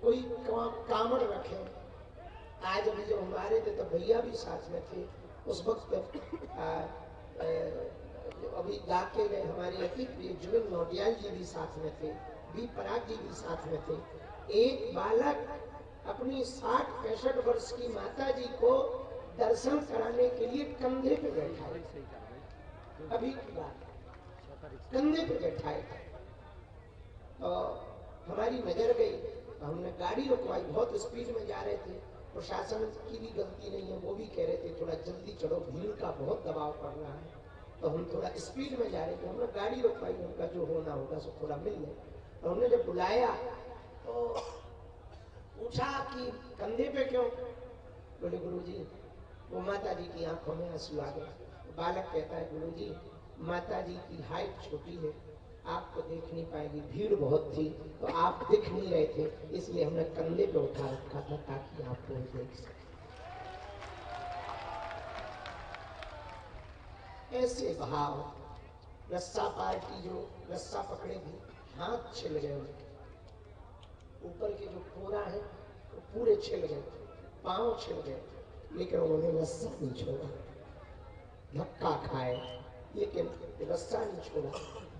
कोई कामड़ रखे। आज अभी जब हम आ रहे थे तो भैया भी साथ में थे। उस वक्त अभी गा के गए हमारे अति प्रिय जुबिन नौटियाल जी भी साथ में थे, बी पराग जी भी साथ में थे। एक बालक अपनी 60-65 वर्ष की माता जी को दर्शन कराने के लिए कंधे पे बैठा है। अभी की बात, कंधे पे बैठा है। तो हमारी नजर गई, हमने गाड़ी रुकवाई। बहुत स्पीड में जा रहे थे, प्रशासन की भी गलती नहीं है, वो भी कह रहे थे थोड़ा जल्दी चढ़ो, भीड़ का बहुत दबाव पड़ रहा है। तो हम थोड़ा स्पीड में जा रहे थे, हमने गाड़ी रुकवाई, उनका जो होना होगा सो थोड़ा मिल ले। तो हमने जब बुलाया तो पूछा कि कंधे पे क्यों? बोले गुरुजी वो माता जी की आंखों में आंसू आ गए। बालक कहता है गुरुजी माता जी की हाइट छोटी है, आपको देख नहीं पाएगी, भीड़ बहुत थी तो आप दिख नहीं रहे थे, इसलिए हमने कंधे पे उठा रखा था ताकि आपको देख सके। ऐसे भाव। रस्सा पार्टी जो रस्सा पकड़े थी, हाथ छिल गए उनके, ऊपर के जो कोरा है वो पूरे छिल गए, पांव छिल गए, लेकिन उन्होंने रस्सा नहीं छोड़ा। धक्का खाए लेकिन रस्सा नहीं छोड़ा,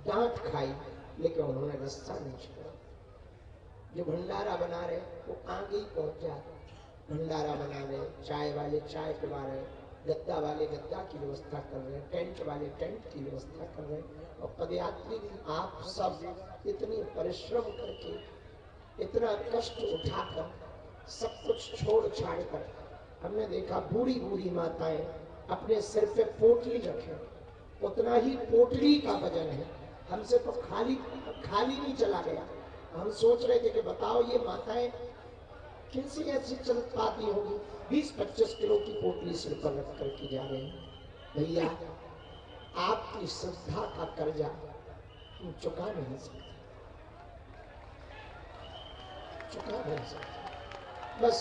डांट खाई लेकिन उन्होंने रस्सा नहीं छोड़ा। जो भंडारा बना रहे वो आगे ही पहुंच जाते। भंडारा बना रहे, चाय वाले चाय पिला रहे, गद्दा वाले गद्दा की व्यवस्था कर रहे, टेंट वाले टेंट की व्यवस्था कर रहे, और पदयात्री भी आप सब इतनी परिश्रम करके, इतना कष्ट उठाकर, सब कुछ छोड़ छाड़ कर। हमने देखा बूढ़ी बूढ़ी माताएं अपने सिर पे पोटली रखे, उतना ही पोटली का वजन है। हमसे तो खाली नहीं चला गया। हम सोच रहे थे कि बताओ ये माताएं कैसे ऐसी चल पाती होगी, 20-25 किलो की पोटली सिर पर रख करके जा रहे हैं। भैया आपकी श्रद्धा का कर्जा तुम चुका नहीं सकते, चुका नहीं सकते। बस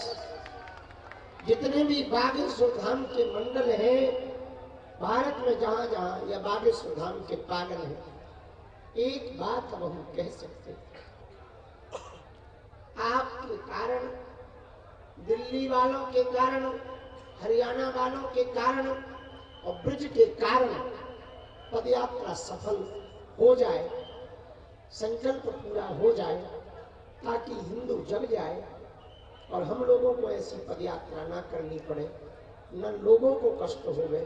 जितने भी बागेश्वर धाम के मंडल हैं भारत में, जहां जहां या बागेश्वर धाम के पागल हैं, एक बात अब हम कह सकते हैं, आपके कारण, दिल्ली वालों के कारण, हरियाणा वालों के कारण और ब्रज के कारण पदयात्रा सफल हो जाए, संकल्प पूरा हो जाए, ताकि हिंदू जग जाए और हम लोगों को ऐसी पदयात्रा ना करनी पड़े, न लोगों को कष्ट होवे,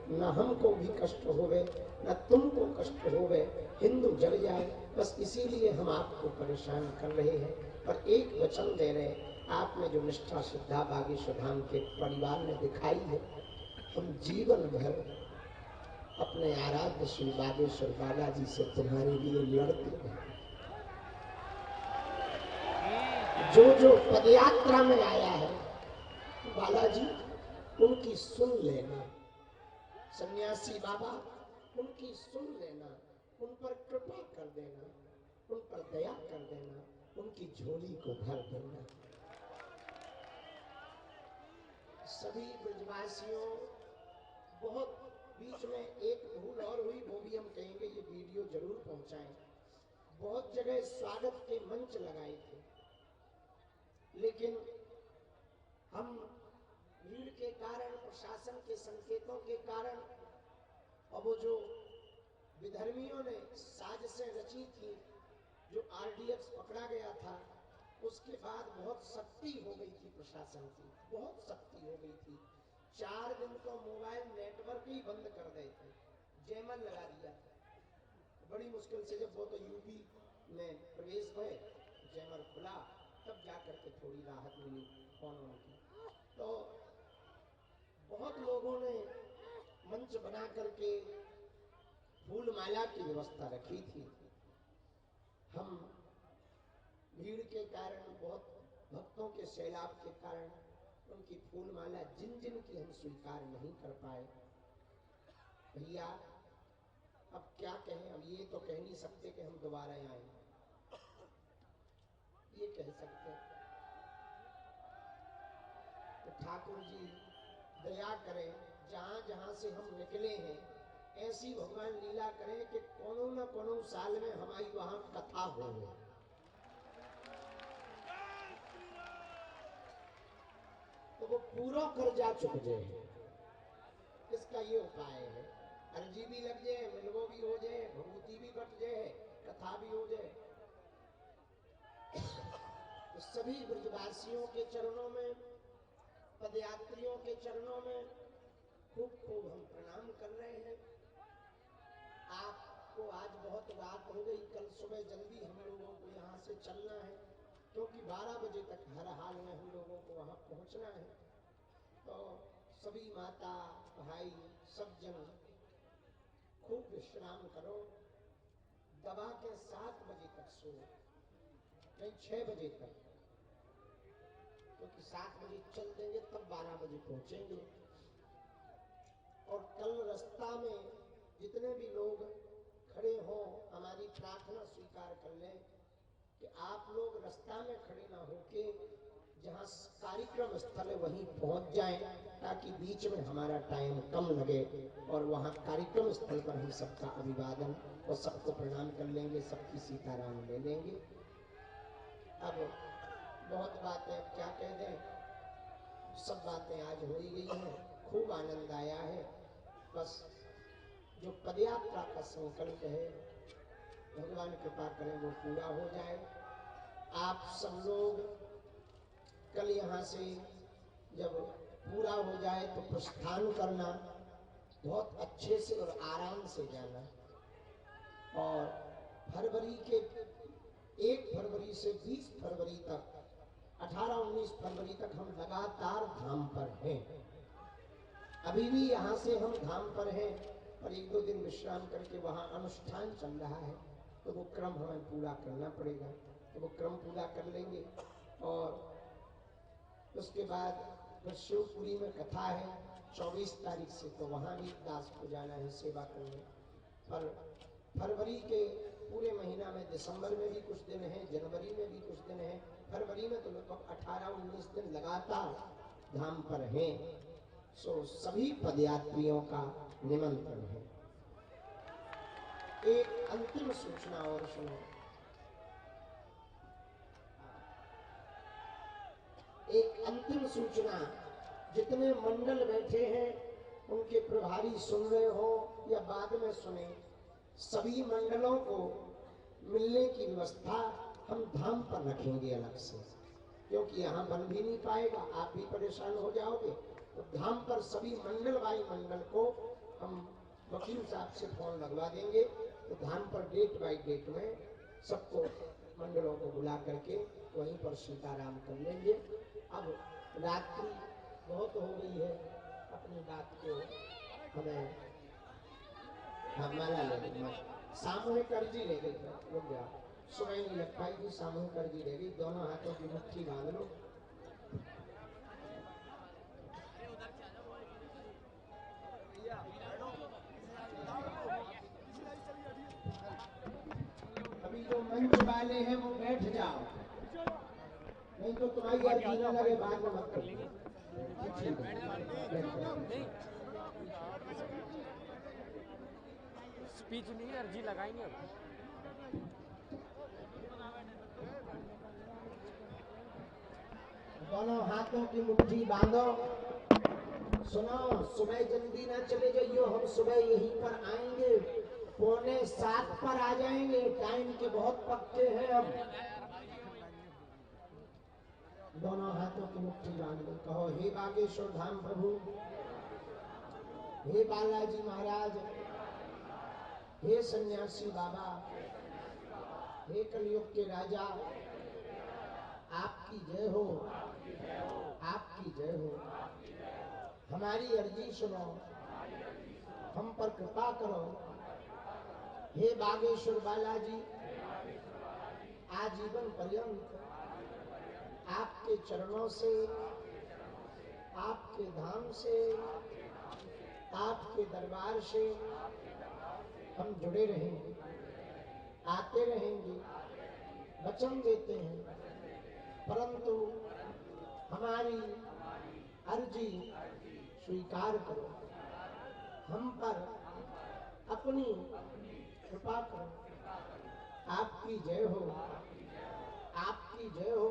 न हमको भी कष्ट होवे, न तुमको कष्ट होवे, हिंदू जग जाए। बस इसीलिए हम आपको परेशान कर रहे हैं, पर एक वचन दे रहे हैं, आपने जो निष्ठा श्रद्धा बागेश्वर धाम के परिवार में दिखाई है, हम जीवन भर अपने आराध्य श्री बागेश्वर बालाजी से तुम्हारे लिए लड़ते हैं। जो जो पदयात्रा में आया है बालाजी उनकी सुन लेना, सन्यासी बाबा उनकी सुन लेना, उन पर कृपा कर देना, उन पर दया कर देना, उनकी झोली को भर देना। सभी ब्रजवासियों, बहुत बीच में एक भूल और हुई, वो भी हम कहेंगे, ये वीडियो जरूर पहुंचाएं। बहुत जगह स्वागत के मंच लगाए थे, लेकिन हम भीड़ के कारण, प्रशासन के संकेतों के कारण, और वो जो विधर्मियों ने साजिशें रची थी, जो आरडीएक्स पकड़ा गया था, उसके बाद बहुत सख्ती हो गई थी प्रशासन की, बहुत सख्ती हो गई थी। 4 दिन तो मोबाइल नेटवर्क ही बंद कर दिए थे, जैमल लगा दिया था। बड़ी मुश्किल से जब वो तो यूपी में प्रवेश हुए, जैमल खुला, तब जाकर के थोड़ी राहत मिली फोनों की। तो बहुत लोगों ने मंच बना करके फूल माला की व्यवस्था रखी थी। हम भीड़ के कारण, बहुत भक्तों के सैलाब के कारण उनकी फूल माला जिन जिन की हम स्वीकार नहीं कर पाए। भैया अब क्या कहें, अब ये तो कह नहीं सकते कि हम दोबारा आए, ये कह सकते तो ठाकुर जी दया करें, जहां जहां से हम निकले हैं ऐसी भगवान लीला करें कि कोनो न कोनो साल में हमारी वहां कथा हो। पूरा कर्जा चुक जाए। इसका ये उपाय है, अर्जी भी लग जाए, मिलवो भी हो जाए, भभूति भी बट जाए, कथा भी हो जाए। तो सभी ब्रजवासियों के चरणों में, पदयात्रियों के चरणों में खूब खूब हम प्रणाम कर रहे हैं। आपको आज बहुत रात हो गई, कल सुबह जल्दी हम लोगों को यहाँ से चलना है, क्योंकि 12 बजे तक हर हाल में हम लोगों को वहाँ पहुँचना है। तो सभी माता भाई सब जन खूब विश्राम करो, दबा के 7 बजे तक सो, नहीं 6 बजे तक, क्योंकि 7 बजे चल देंगे तब 12 बजे पहुंचेंगे। और कल रास्ता में जितने भी लोग खड़े हों, हमारी प्रार्थना स्वीकार कर लें कि आप लोग रास्ता में खड़े ना होके जहाँ कार्यक्रम स्थल है वहीं पहुंच जाएं, ताकि बीच में हमारा टाइम कम लगे और वहाँ कार्यक्रम स्थल पर हम सबका अभिवादन और सबको प्रणाम कर लेंगे, सबकी सीताराम ले लेंगे। अब बहुत बातें अब क्या कह दें, सब बातें आज हो ही गई हैं, खूब आनंद आया है। बस जो पदयात्रा का संकल्प है भगवान कृपा करें वो पूरा हो जाए। आप सब लोग कल यहाँ से जब पूरा हो जाए तो प्रस्थान करना, बहुत अच्छे से और आराम से जाना। और फरवरी के 1 फरवरी से 20 फरवरी तक, 18-19 फरवरी तक हम लगातार धाम पर हैं। अभी भी यहाँ से हम धाम पर हैं, पर 1-2 दिन विश्राम करके वहाँ अनुष्ठान चल रहा है, तो वो क्रम हमें पूरा करना पड़ेगा, तो वो क्रम पूरा कर लेंगे। और उसके बाद फिर शिवपुरी में कथा है 24 तारीख से, तो वहाँ भी दास को जाना है सेवा करने। पर फरवरी के पूरे महीना में, दिसंबर में भी कुछ दिन है, जनवरी में भी कुछ दिन है, फरवरी में तो लगभग 18-19 दिन लगातार धाम पर हैं। सो सभी पदयात्रियों का निमंत्रण है। एक अंतिम सूचना और सुनो, एक अंतिम सूचना, जितने मंडल बैठे हैं उनके प्रभारी सुन रहे हो या बाद में सुने, सभी मंडलों को मिलने की व्यवस्था हम धाम पर रखेंगे अलग से, क्योंकि यहाँ बन भी नहीं पाएगा, आप भी परेशान हो जाओगे। तो धाम पर सभी मंडल बाई मंडल को हम वकील साहब से फोन लगवा देंगे, तो धाम पर डेट बाई डेट में सबको मंडलों को बुला करके वहीं पर सीताराम कर लेंगे। अब रात्रि बहुत हो गई है, अपनी बात को हमें माला ले गई, सामूहिक अर्जी ले गई, रुक गया, सुबह नहीं लग पाएगी, सामूहिक अर्जी ले गई। दोनों हाथों की मुट्ठी बांध लो। अभी जो मंच वाले हैं वो बैठ जाओ, नहीं तो तुम्हारी अर्जी न लगे बाद में मत करिए। स्पीच नहीं, अर्जी लगाएंगे अब। दोनों हाथों की मुट्ठी बांधो। सुनो, सुबह जल्दी ना चले जाइयो, हम सुबह यहीं पर आएंगे, 6:45 पर आ जाएंगे, टाइम के बहुत पक्के हैं हम। दोनों हाथों की मुट्ठी बांध लो, कहो हे बागेश्वर धाम प्रभु, हे बालाजी महाराज, हे सन्यासी बाबा, हे कलयुग के राजा, आपकी जय हो, आपकी जय हो। हमारी अर्जी सुनो, हम पर कृपा करो। हे बागेश्वर बालाजी, आजीवन पर्यंत आपके चरणों से, आपके धाम से, आपके दरबार से हम जुड़े रहेंगे, आते रहेंगे, वचन देते हैं। परंतु हमारी अर्जी स्वीकार करो, हम पर अपनी कृपा करो। आपकी जय हो, आपकी जय हो।